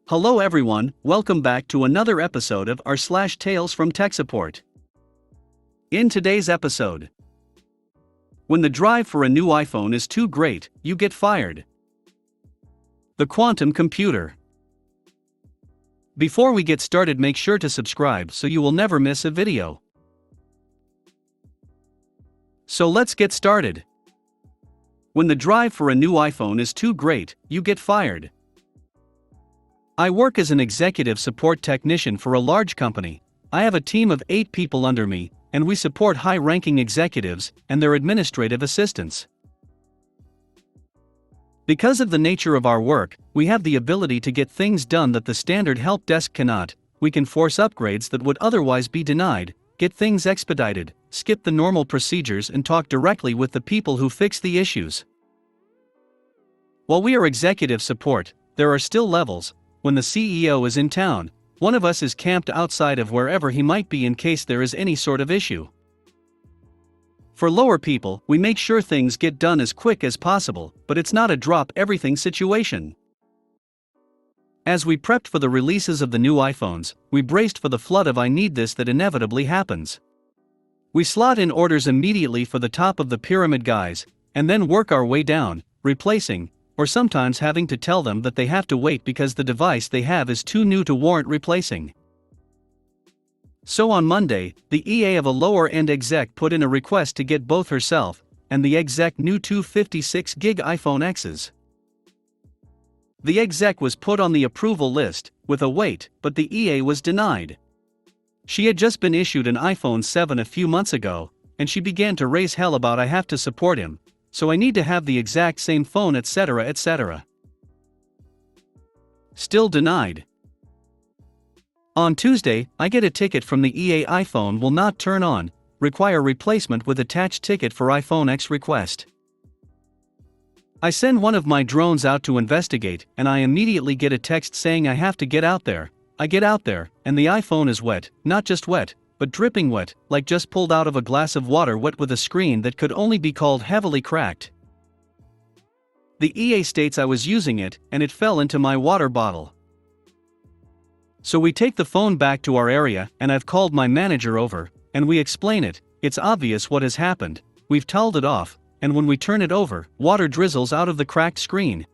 Hello everyone, welcome back to another episode of r/slash Tales from Tech Support. In today's episode, when the drive for a new iPhone is too great, you get fired. The quantum computer. Before we get started, make sure to subscribe so you will never miss a video. So let's get started. When the drive for a new iPhone is too great, you get fired. I work as an executive support technician for a large company. I have a team of 8 people under me, and we support high-ranking executives and their administrative assistants. Because of the nature of our work, we have the ability to get things done that the standard help desk cannot. We can force upgrades that would otherwise be denied, get things expedited, skip the normal procedures, and talk directly with the people who fix the issues. While we are executive support, there are still levels. When the CEO is in town, one of us is camped outside of wherever he might be in case there is any sort of issue. For lower people, we make sure things get done as quick as possible, but it's not a drop everything situation. As we prepped for the releases of the new iPhones, we braced for the flood of "I need this" that inevitably happens. We slot in orders immediately for the top of the pyramid guys, and then work our way down, replacing, or sometimes having to tell them that they have to wait because the device they have is too new to warrant replacing. So on Monday, the EA of a lower-end exec put in a request to get both herself and the exec new 256GB iPhone X's. The exec was put on the approval list, with a wait, but the EA was denied. She had just been issued an iPhone 7 a few months ago, and she began to raise hell about "I have to support him, so I need to have the exact same phone, etc., etc." Still denied. On Tuesday, I get a ticket from the EA. "iPhone will not turn on, require replacement with attached ticket for iPhone X request." I send one of my drones out to investigate, and I immediately get a text saying I have to get out there. I get out there, and the iPhone is wet, not just wet, but dripping wet, like just pulled out of a glass of water, wet with a screen that could only be called heavily cracked. The EA states I was using it, and it fell into my water bottle. So we take the phone back to our area, and I've called my manager over, and we explain it. It's obvious what has happened. We've toweled it off, and when we turn it over, water drizzles out of the cracked screen.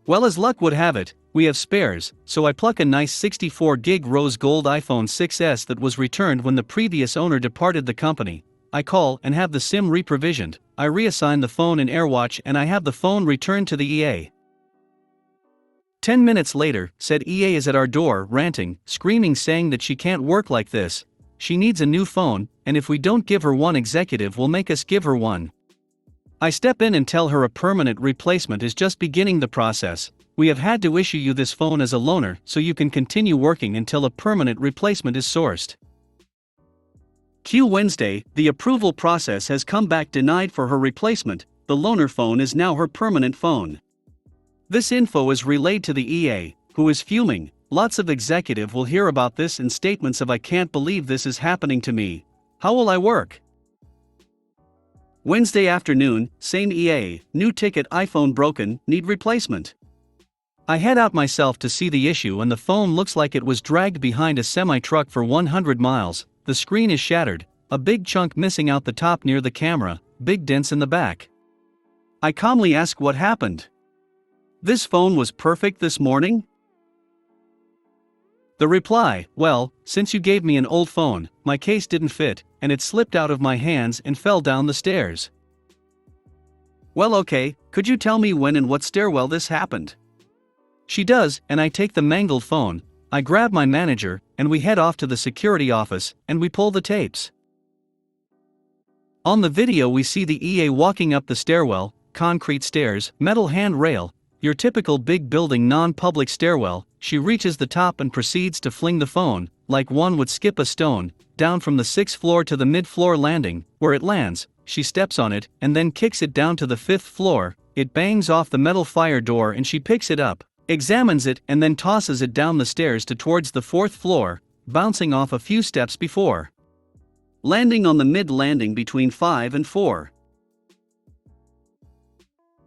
Well, as luck would have it, we have spares, so I pluck a nice 64GB rose gold iPhone 6s that was returned when the previous owner departed the company. I call and have the SIM reprovisioned. I reassign the phone in AirWatch, and I have the phone returned to the EA. 10 minutes later, said EA is at our door, ranting, screaming, saying that she can't work like this. She needs a new phone, and if we don't give her one, executive will make us give her one. I step in and tell her a permanent replacement is just beginning the process. We have had to issue you this phone as a loaner so you can continue working until a permanent replacement is sourced. Q Wednesday, the approval process has come back denied for her replacement. The loaner phone is now her permanent phone. This info is relayed to the EA, who is fuming. Lots of executive will hear about this and statements of "I can't believe this is happening to me. How will I work?" Wednesday afternoon, same EA, new ticket, iPhone broken, need replacement. I head out myself to see the issue, and the phone looks like it was dragged behind a semi-truck for 100 miles. The screen is shattered, a big chunk missing out the top near the camera, big dents in the back. I calmly ask what happened. "This phone was perfect this morning?" The reply, "Well, since you gave me an old phone, my case didn't fit, and it slipped out of my hands and fell down the stairs." "Well, okay, could you tell me when and what stairwell this happened?" She does, and I take the mangled phone. I grab my manager, and we head off to the security office, and we pull the tapes. On the video we see the EA walking up the stairwell, concrete stairs, metal handrail, your typical big building non-public stairwell. She reaches the top and proceeds to fling the phone, like one would skip a stone, down from the 6th floor to the mid-floor landing, where it lands. She steps on it, and then kicks it down to the 5th floor. It bangs off the metal fire door, and she picks it up, examines it, and then tosses it down the stairs towards the 4th floor, bouncing off a few steps before landing on the mid-landing between 5 and 4.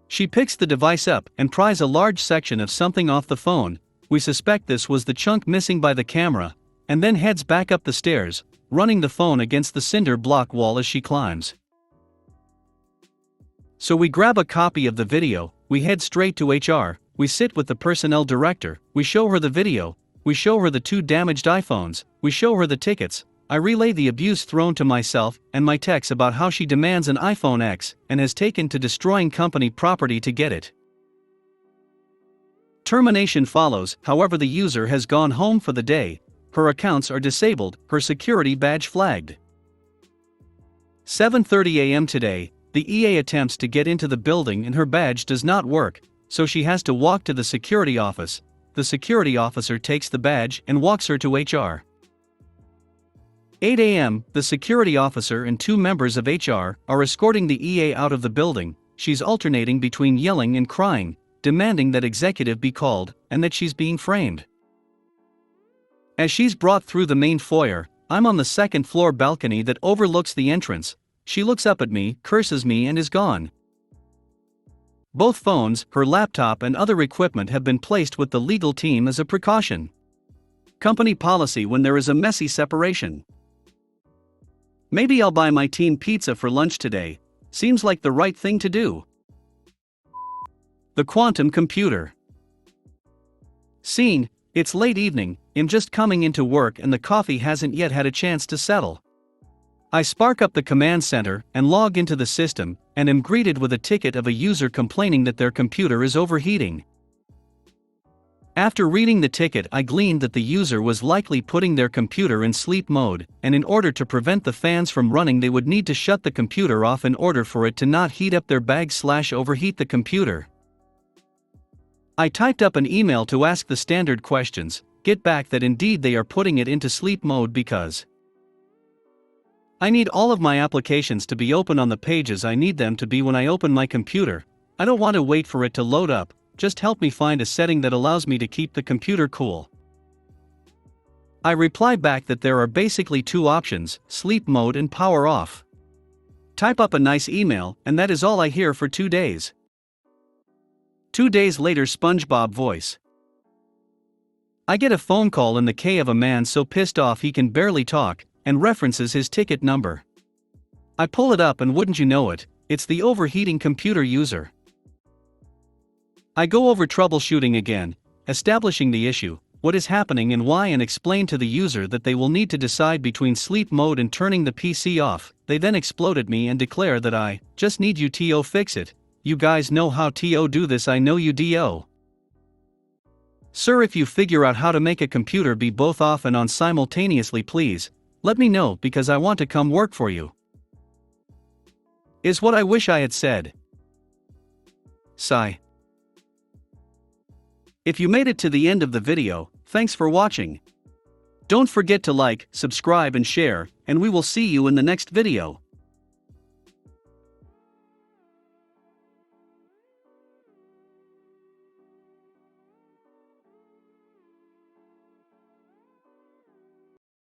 She picks the device up and pries a large section of something off the phone. We suspect this was the chunk missing by the camera, and then heads back up the stairs, running the phone against the cinder block wall as she climbs. So we grab a copy of the video, we head straight to HR, we sit with the personnel director, we show her the video, we show her the 2 damaged iPhones, we show her the tickets. I relay the abuse thrown to myself and my techs about how she demands an iPhone X and has taken to destroying company property to get it. Termination follows, however the user has gone home for the day, her accounts are disabled, her security badge flagged. 7:30 a.m. today, the EA attempts to get into the building and her badge does not work, so she has to walk to the security office. The security officer takes the badge and walks her to HR. 8 a.m., the security officer and 2 members of HR are escorting the EA out of the building. She's alternating between yelling and crying, demanding that executive be called, and that she's being framed. As she's brought through the main foyer, I'm on the 2nd floor balcony that overlooks the entrance. She looks up at me, curses me and is gone. Both phones, her laptop and other equipment have been placed with the legal team as a precaution. Company policy when there is a messy separation. Maybe I'll buy my team pizza for lunch today. Seems like the right thing to do. The quantum computer. Scene: it's late evening, I'm just coming into work and the coffee hasn't yet had a chance to settle. I spark up the command center and log into the system, and am greeted with a ticket of a user complaining that their computer is overheating. After reading the ticket, I gleaned that the user was likely putting their computer in sleep mode, and in order to prevent the fans from running they would need to shut the computer off in order for it to not heat up their bag/overheat the computer. I typed up an email to ask the standard questions, get back that indeed they are putting it into sleep mode because I need all of my applications to be open on the pages I need them to be when I open my computer. I don't want to wait for it to load up, just help me find a setting that allows me to keep the computer cool. I reply back that there are basically 2 options, sleep mode and power off. Type up a nice email, and that is all I hear for 2 days. 2 days later, SpongeBob voice. I get a phone call in the K of a man so pissed off he can barely talk, and references his ticket number. I pull it up and wouldn't you know it, it's the overheating computer user. I go over troubleshooting again, establishing the issue, what is happening and why, and explain to the user that they will need to decide between sleep mode and turning the PC off. They then explode at me and declare that I just need you to fix it. You guys know how to do this, I know you do. Sir, if you figure out how to make a computer be both off and on simultaneously, please let me know because I want to come work for you. Is what I wish I had said. Sigh. If you made it to the end of the video, thanks for watching. Don't forget to like, subscribe and share, and we will see you in the next video.